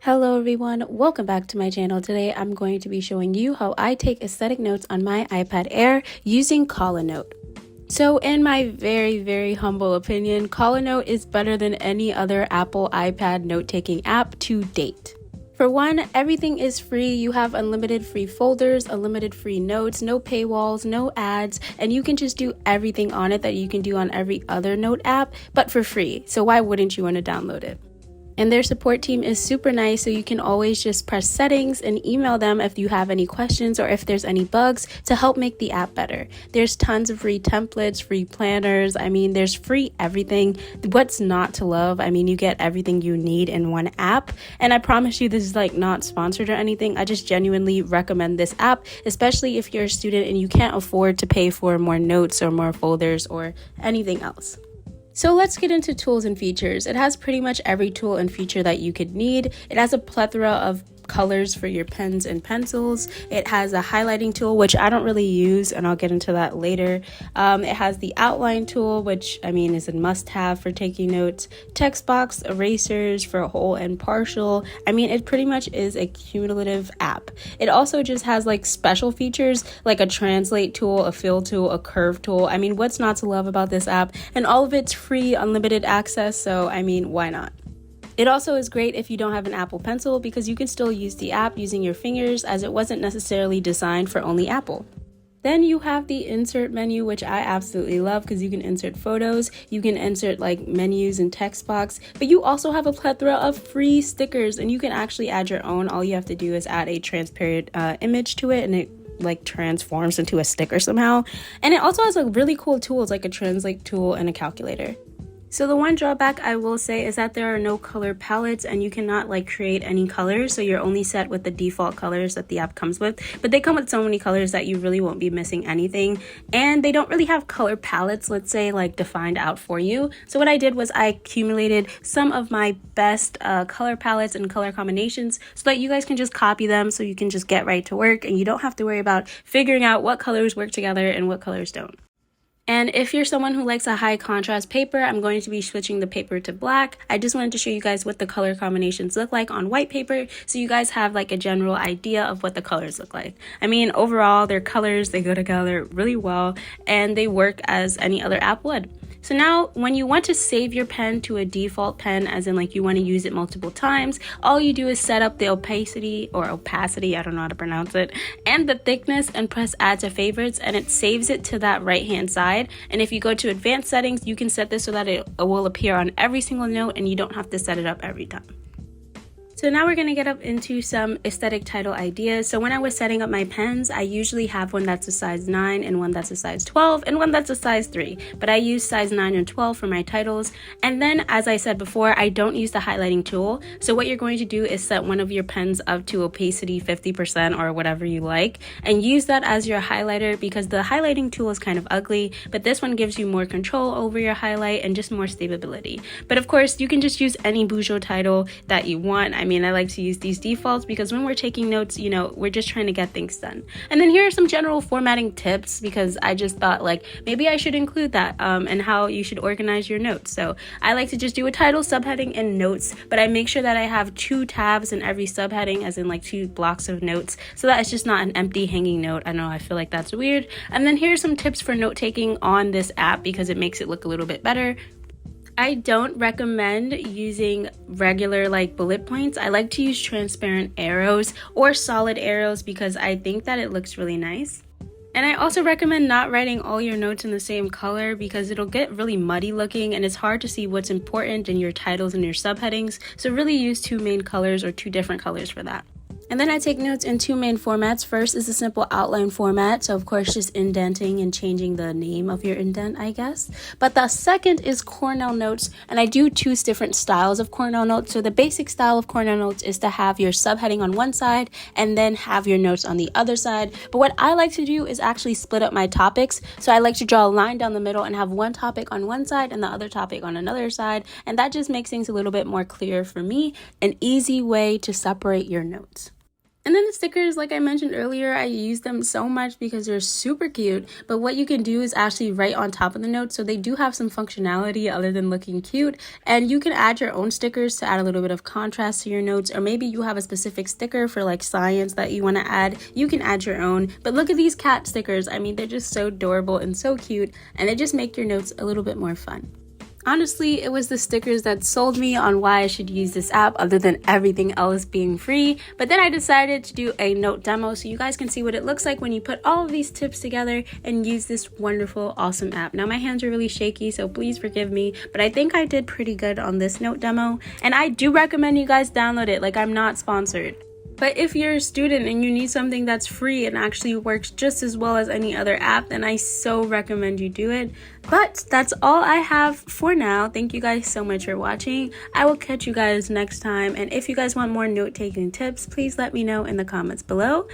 Hello everyone, welcome back to my channel. Today I'm going to be showing you how I take aesthetic notes on my iPad Air using Collanote. So in my very humble opinion, Collanote is better than any other Apple iPad note-taking app to date. For one, everything is free. You have unlimited free folders, unlimited free notes, no paywalls, no ads, and you can just do everything on it that you can do on every other note app, but for free. So why wouldn't you want to download it? And their support team is super nice, so you can always just press settings and email them if you have any questions or if there's any bugs to help make the app better. There's tons of free templates, free planners. I mean, there's free everything. What's not to love? I mean, you get everything you need in one app. And I promise you, this is like not sponsored or anything. I just genuinely recommend this app, especially if you're a student and you can't afford to pay for more notes or more folders or anything else. So let's get into tools and features. It has pretty much every tool and feature that you could need. It has a plethora of colors for your pens and pencils. It has a highlighting tool, which I don't really use, and I'll get into that later. It has the outline tool, which I mean is a must-have for taking notes. Text box, erasers for whole and partial. I mean, it pretty much is a cumulative app. It also just has like special features like a translate tool, a fill tool, a curve tool. I mean, what's not to love about this app? And all of it's free, unlimited access, so I mean, why not? It also is great if you don't have an Apple Pencil because you can still use the app using your fingers, as it wasn't necessarily designed for only Apple. Then you have the insert menu, which I absolutely love because you can insert photos, you can insert like menus and text box, but you also have a plethora of free stickers and you can actually add your own. All you have to do is add a transparent image to it and it like transforms into a sticker somehow. And it also has like really cool tools like a translate tool and a calculator. So the one drawback I will say is that there are no color palettes and you cannot like create any colors, so you're only set with the default colors that the app comes with, but they come with so many colors that you really won't be missing anything. And they don't really have color palettes, let's say, like defined out for you. So what I did was I accumulated some of my best color palettes and color combinations so that you guys can just copy them, so you can just get right to work and you don't have to worry about figuring out what colors work together and what colors don't. And if you're someone who likes a high contrast paper, I'm going to be switching the paper to black. I just wanted to show you guys what the color combinations look like on white paper, so you guys have like a general idea of what the colors look like. I mean, overall, their colors, they go together really well and they work as any other app would. So now when you want to save your pen to a default pen, as in like you want to use it multiple times, all you do is set up the opacity, I don't know how to pronounce it, and the thickness and press add to favorites, and it saves it to that right hand side. And if you go to advanced settings, you can set this so that it will appear on every single note and you don't have to set it up every time. So now we're going to get up into some aesthetic title ideas. So when I was setting up my pens, I usually have one that's a size 9 and one that's a size 12 and one that's a size 3. But I use size 9 and 12 for my titles. And then, as I said before, I don't use the highlighting tool. So what you're going to do is set one of your pens up to opacity 50% or whatever you like, and use that as your highlighter, because the highlighting tool is kind of ugly, but this one gives you more control over your highlight and just more stability. But of course, you can just use any 𝑊ℎ𝑎𝑡 title that you want. I like to use these defaults because when we're taking notes, you know, we're just trying to get things done. And then here are some general formatting tips, because I just thought like maybe I should include that and how you should organize your notes. So I like to just do a title, subheading, and notes, but I make sure that I have 2 tabs in every subheading, as in like 2 blocks of notes, so that it's just not an empty hanging note. I know I feel like that's weird. And then here's some tips for note taking on this app because it makes it look a little bit better. I don't recommend using regular like bullet points. I like to use transparent arrows or solid arrows because I think that it looks really nice. And I also recommend not writing all your notes in the same color because it'll get really muddy looking and it's hard to see what's important in your titles and your subheadings. So really use 2 main colors or 2 different colors for that. And then I take notes in 2 main formats. First is a simple outline format, so of course just indenting and changing the name of your indent, I guess. But the second is Cornell notes, and I do 2 different styles of Cornell notes. So the basic style of Cornell notes is to have your subheading on one side and then have your notes on the other side. But what I like to do is actually split up my topics. So I like to draw a line down the middle and have one topic on one side and the other topic on another side, and that just makes things a little bit more clear for me, an easy way to separate your notes. And then the stickers, like I mentioned earlier, I use them so much because they're super cute. But what you can do is actually write on top of the notes. So they do have some functionality other than looking cute. And you can add your own stickers to add a little bit of contrast to your notes. Or maybe you have a specific sticker for like science that you want to add. You can add your own. But look at these cat stickers. I mean, they're just so adorable and so cute. And they just make your notes a little bit more fun. Honestly, it was the stickers that sold me on why I should use this app other than everything else being free. But then I decided to do a note demo so you guys can see what it looks like when you put all of these tips together and use this wonderful, awesome app. Now my hands are really shaky, so please forgive me, but I think I did pretty good on this note demo. And I do recommend you guys download it. Like, I'm not sponsored. But if you're a student and you need something that's free and actually works just as well as any other app, then I so recommend you do it. But that's all I have for now. Thank you guys so much for watching. I will catch you guys next time. And if you guys want more note-taking tips, please let me know in the comments below.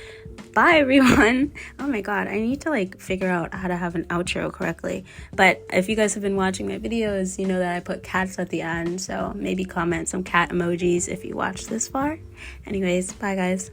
Bye, everyone. Oh my god, I need to like figure out how to have an outro correctly. But if you guys have been watching my videos, you know that I put cats at the end. So maybe comment some cat emojis if you watched this far. Anyways, bye guys.